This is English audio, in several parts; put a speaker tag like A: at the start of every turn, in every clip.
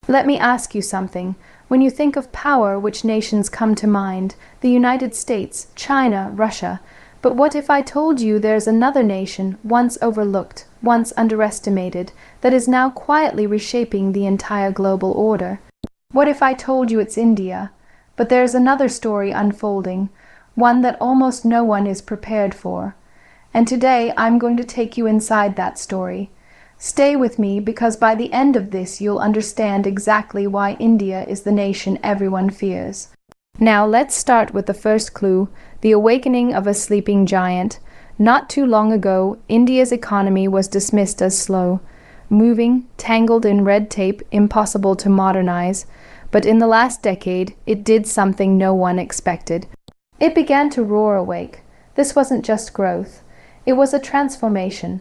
A: Let me ask you something. When you think of power, which nations come to mind? The United States, China, Russia. But what if I told you there's another nation, once overlooked, once underestimated, that is now quietly reshaping the entire global order? What if I told you it's India? But there's another story unfolding, one that almost no one is prepared for. And today I'm going to take you inside that story. Stay with me, because by the end of this you'll understand exactly why India is the nation everyone fears. Now let's start with the first clue, the awakening of a sleeping giant. Not too long ago, India's economy was dismissed as slow, moving, tangled in red tape, impossible to modernize. But in the last decade, it did something no one expected. It began to roar awake. This wasn't just growth. It was a transformation.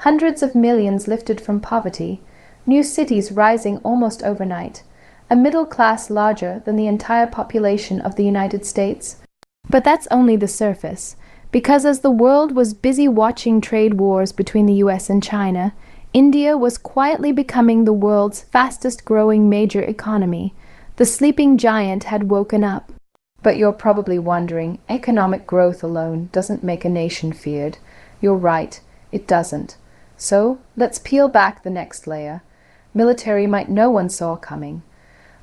A: Hundreds of millions lifted from poverty, new cities rising almost overnight, a middle class larger than the entire population of the United States. But that's only the surface, because as the world was busy watching trade wars between the US and China, India was quietly becoming the world's fastest growing major economy. The sleeping giant had woken up. But you're probably wondering, economic growth alone doesn't make a nation feared. You're right, it doesn't. So let's peel back the next layer. Military might no one saw coming.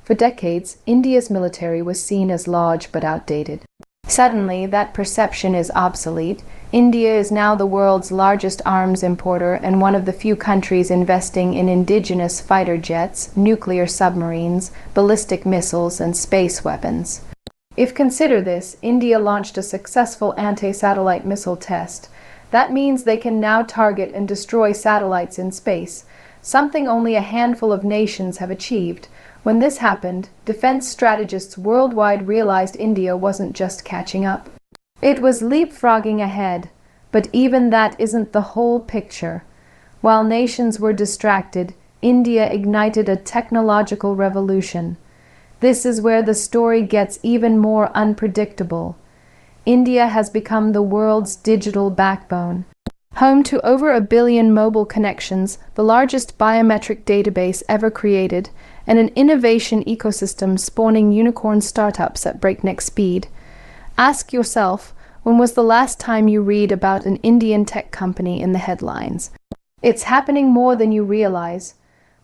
A: For decades, India's military was seen as large but outdated. Suddenly, that perception is obsolete. India is now the world's largest arms importer and one of the few countries investing in indigenous fighter jets, nuclear submarines, ballistic missiles, and space weapons. Consider this, India launched a successful anti-satellite missile test. That means they can now target and destroy satellites in space, something only a handful of nations have achieved. When this happened, defense strategists worldwide realized India wasn't just catching up. It was leapfrogging ahead. But even that isn't the whole picture. While nations were distracted, India ignited a technological revolution. This is where the story gets even more unpredictable. India has become the world's digital backbone. Home to over 1 billion mobile connections, the largest biometric database ever created, and an innovation ecosystem spawning unicorn startups at breakneck speed. Ask yourself, when was the last time you read about an Indian tech company in the headlines? It's happening more than you realize.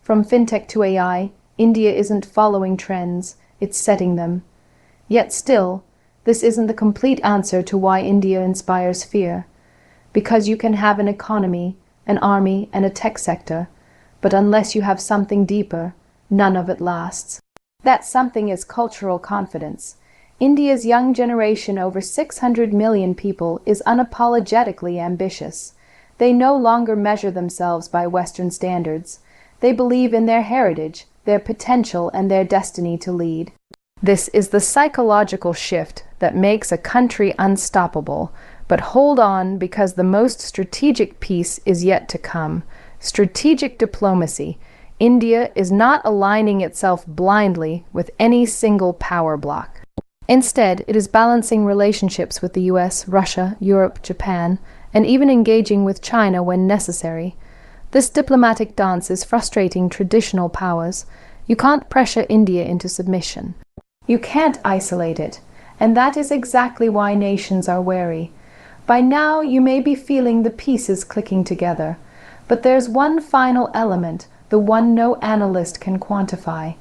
A: From fintech to AI, India isn't following trends, it's setting them. Yet still, this isn't the complete answer to why India inspires fear. Because you can have an economy, an army, and a tech sector, but unless you have something deeper, none of it lasts. That something is cultural confidence. India's young generation, over 600 million people, is unapologetically ambitious. They no longer measure themselves by Western standards. They believe in their heritage, their potential, and their destiny to lead. This is the psychological shift that makes a country unstoppable. But hold on, because the most strategic piece is yet to come. Strategic diplomacy. India is not aligning itself blindly with any single power bloc. Instead, it is balancing relationships with the US, Russia, Europe, Japan, and even engaging with China when necessary. This diplomatic dance is frustrating traditional powers. You can't pressure India into submission. You can't isolate it, and that is exactly why nations are wary. By now, you may be feeling the pieces clicking together, but there's one final element, the one no analyst can quantify.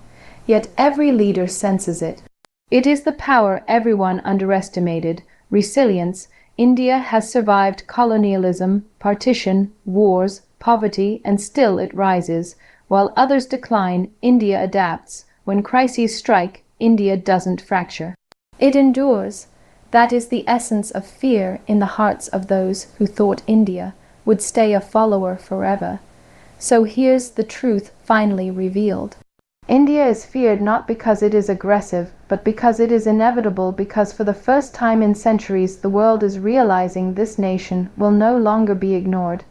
A: Yet every leader senses it. It is the power everyone underestimated, resilience. India has survived colonialism, partition, wars, poverty, and still it rises. While others decline, India adapts. When crises strike, India doesn't fracture. It endures. That is the essence of fear in the hearts of those who thought India would stay a follower forever. So here's the truth finally revealed. India is feared not because it is aggressive, but because it is inevitable, because for the first time in centuries the world is realizing this nation will no longer be ignored.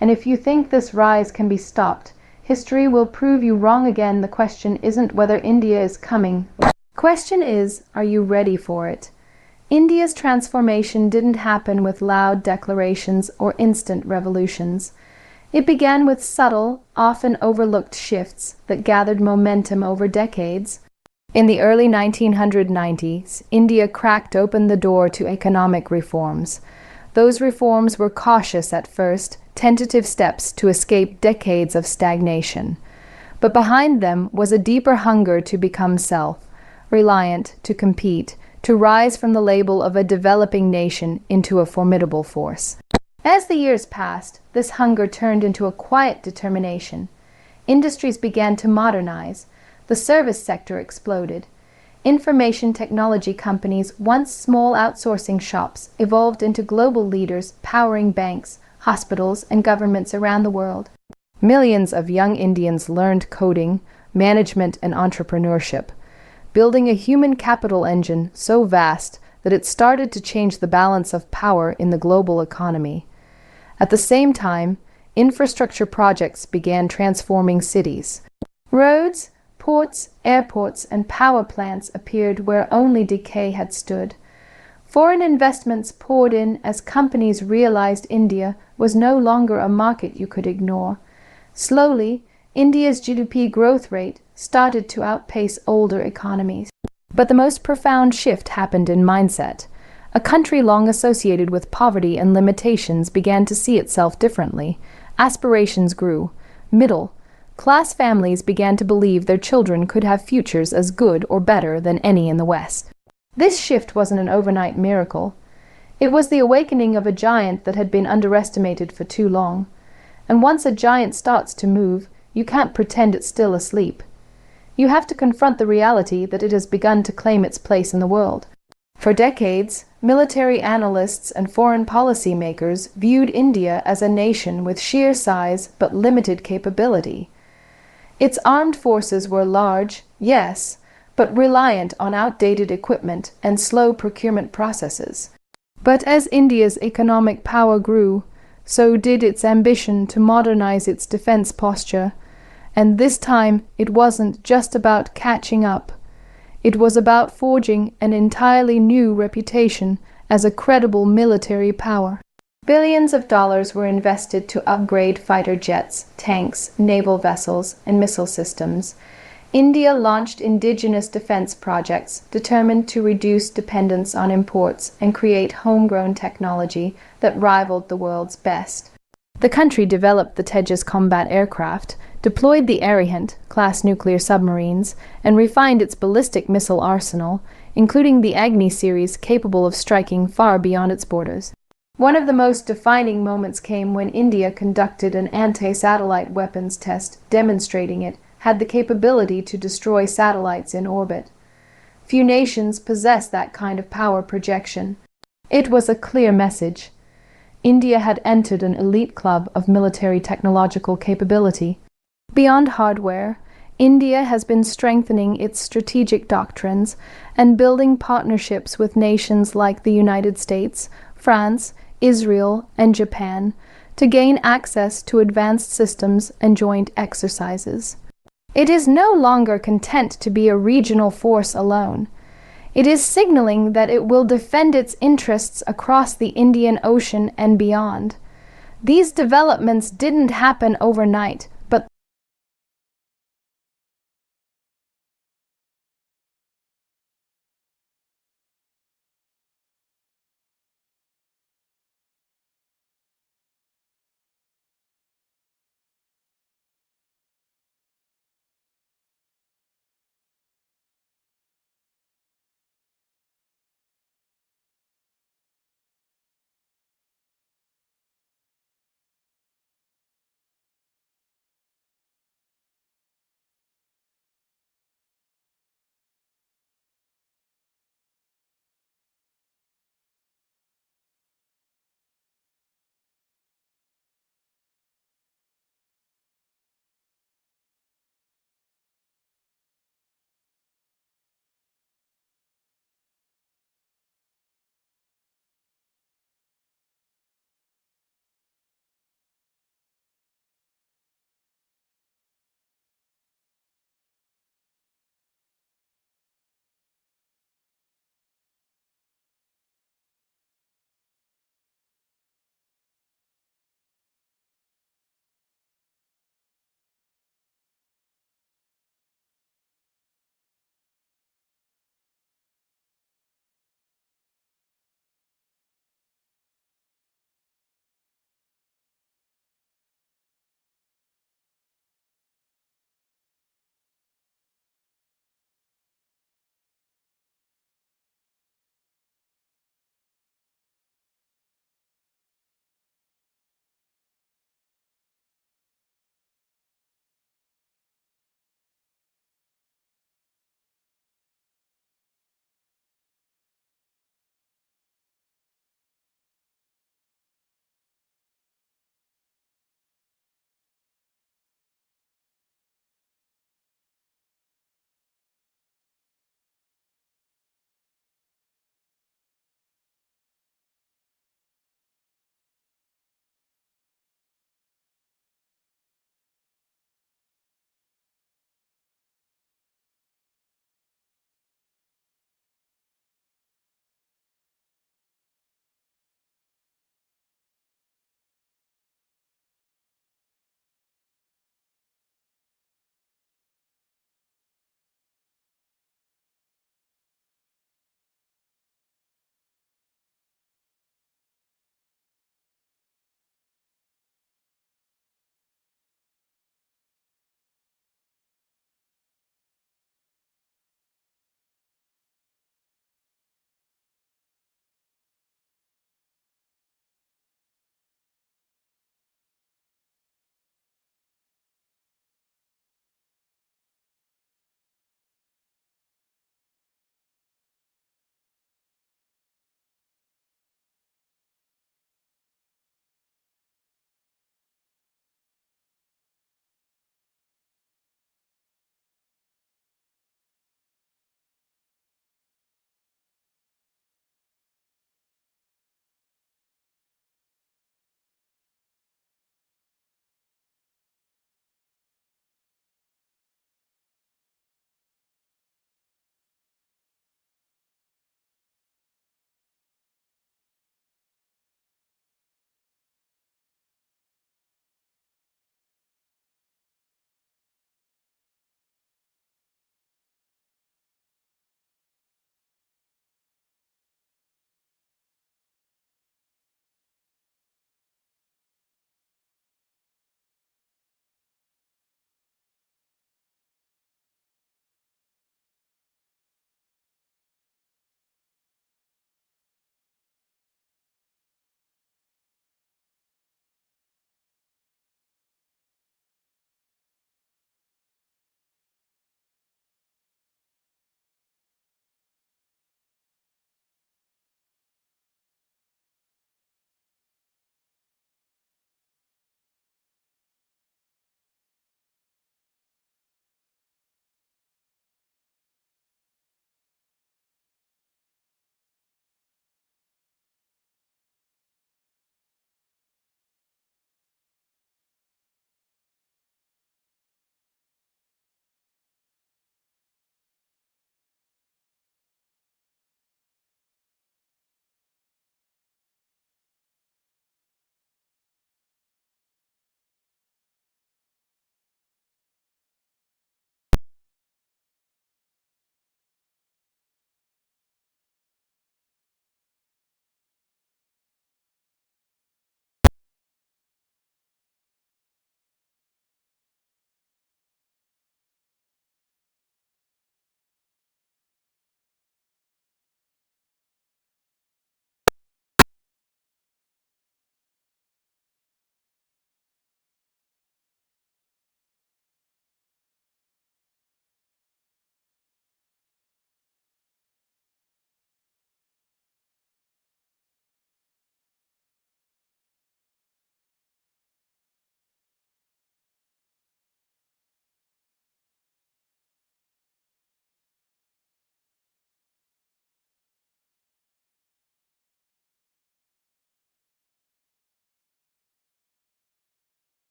A: And if you think this rise can be stopped, history will prove you wrong again. The question isn't whether India is coming. The question is, are you ready for it? India's transformation didn't happen with loud declarations or instant revolutions. It began with subtle, often overlooked shifts that gathered momentum over decades. In the early 1990s, India cracked open the door to economic reforms. Those reforms were cautious at first, tentative steps to escape decades of stagnation. But behind them was a deeper hunger to become self-reliant, to compete, to rise from the label of a developing nation into a formidable force. As the years passed, this hunger turned into a quiet determination. Industries began to modernize. The service sector exploded. Information technology companies, once small outsourcing shops, evolved into global leaders powering banks, hospitals, and governments around the world. Millions of young Indians learned coding, management, and entrepreneurship, building a human capital engine so vast that it started to change the balance of power in the global economy. At the same time, infrastructure projects began transforming cities. Roads, ports, airports, and power plants appeared where only decay had stood. Foreign investments poured in as companies realized India was no longer a market you could ignore. Slowly, India's GDP growth rate started to outpace older economies. But the most profound shift happened in mindset. A country long associated with poverty and limitations began to see itself differently. Aspirations grew. Middle-class families began to believe their children could have futures as good or better than any in the West. This shift wasn't an overnight miracle. It was the awakening of a giant that had been underestimated for too long. And once a giant starts to move, you can't pretend it's still asleep. You have to confront the reality that it has begun to claim its place in the world. For decades, military analysts and foreign policy makers viewed India as a nation with sheer size but limited capability. Its armed forces were large, yes, but reliant on outdated equipment and slow procurement processes. But as India's economic power grew, so did its ambition to modernize its defense posture. And this time, it wasn't just about catching up. It was about forging an entirely new reputation as a credible military power. Billions of dollars were invested to upgrade fighter jets, tanks, naval vessels, and missile systems. India launched indigenous defense projects determined to reduce dependence on imports and create homegrown technology that rivaled the world's best. The country developed the Tejas combat aircraft, deployed the Arihant-class nuclear submarines, and refined its ballistic missile arsenal, including the Agni series capable of striking far beyond its borders. One of the most defining moments came when India conducted an anti-satellite weapons test demonstrating it had the capability to destroy satellites in orbit. Few nations possess that kind of power projection. It was a clear message. India had entered an elite club of military technological capability. Beyond hardware, India has been strengthening its strategic doctrines and building partnerships with nations like the United States, France, Israel, and Japan to gain access to advanced systems and joint exercises. It is no longer content to be a regional force alone. It is signaling that it will defend its interests across the Indian Ocean and beyond. These developments didn't happen overnight,